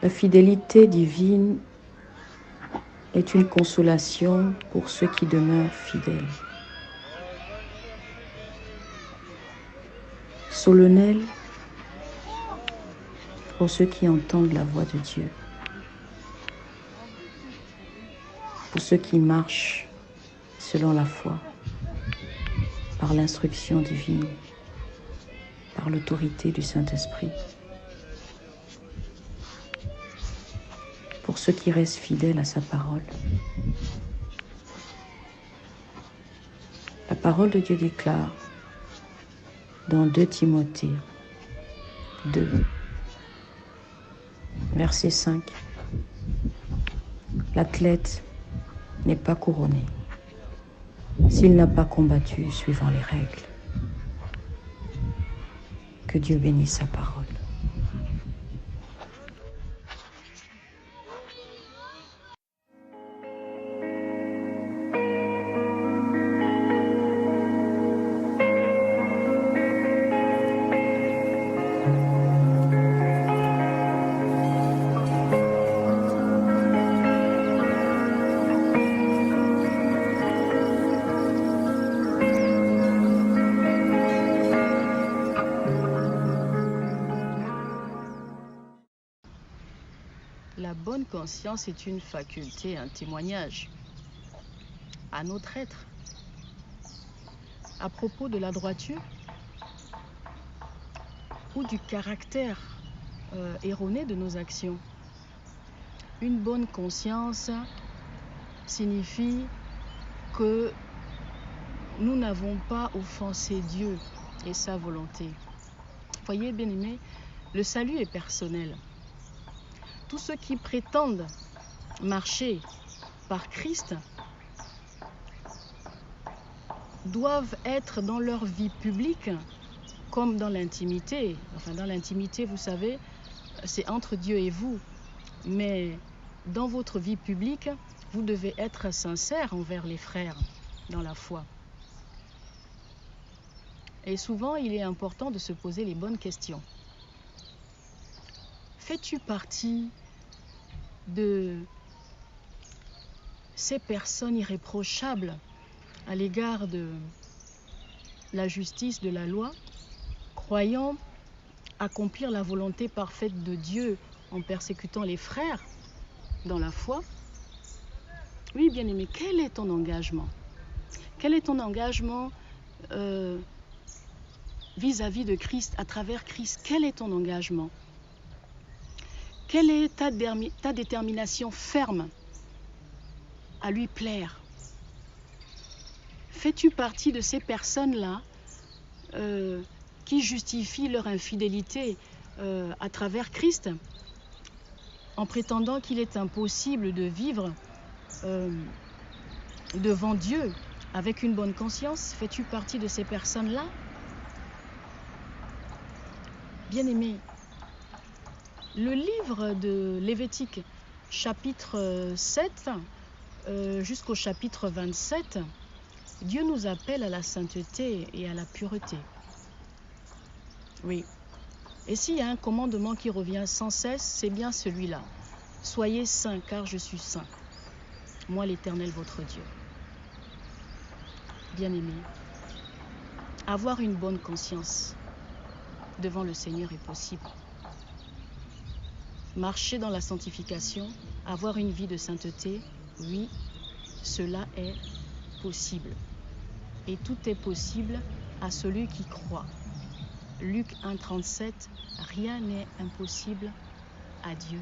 La fidélité divine est une consolation pour ceux qui demeurent fidèles. Solennelle pour ceux qui entendent la voix de Dieu. Pour ceux qui marchent selon la foi, par l'instruction divine, par l'autorité du Saint-Esprit. Pour ceux qui restent fidèles à sa parole. La parole de Dieu déclare dans 2 Timothée 2, verset 5, l'athlète n'est pas couronné s'il n'a pas combattu suivant les règles. Que Dieu bénisse sa parole. La bonne conscience est une faculté, un témoignage à notre être. À propos de la droiture ou du caractère erroné de nos actions. Une bonne conscience signifie que nous n'avons pas offensé Dieu et sa volonté. Voyez, bien-aimés, le salut est personnel. Tous ceux qui prétendent marcher par Christ doivent être dans leur vie publique comme dans l'intimité. Enfin, dans l'intimité, vous savez, c'est entre Dieu et vous. Mais dans votre vie publique, vous devez être sincère envers les frères dans la foi. Et souvent, il est important de se poser les bonnes questions. Fais-tu partie de ces personnes irréprochables à l'égard de la justice, de la loi, croyant accomplir la volonté parfaite de Dieu en persécutant les frères dans la foi? Oui, bien-aimé, quel est ton engagement? Quel est ton engagement vis-à-vis de Christ, à travers Christ? Quel est ton engagement? Quelle est ta détermination ferme à lui plaire? Fais-tu partie de ces personnes-là qui justifient leur infidélité à travers Christ en prétendant qu'il est impossible de vivre devant Dieu avec une bonne conscience? Fais-tu partie de ces personnes-là? Bien-aimé, le livre de Lévitique, chapitre 7 jusqu'au chapitre 27, Dieu nous appelle à la sainteté et à la pureté. Oui. Et s'il y a un commandement qui revient sans cesse, c'est bien celui-là. Soyez saints, car je suis saint. Moi, l'Éternel, votre Dieu. Bien-aimé, avoir une bonne conscience devant le Seigneur est possible. Marcher dans la sanctification, avoir une vie de sainteté, oui, cela est possible. Et tout est possible à celui qui croit. Luc 1,37, rien n'est impossible à Dieu.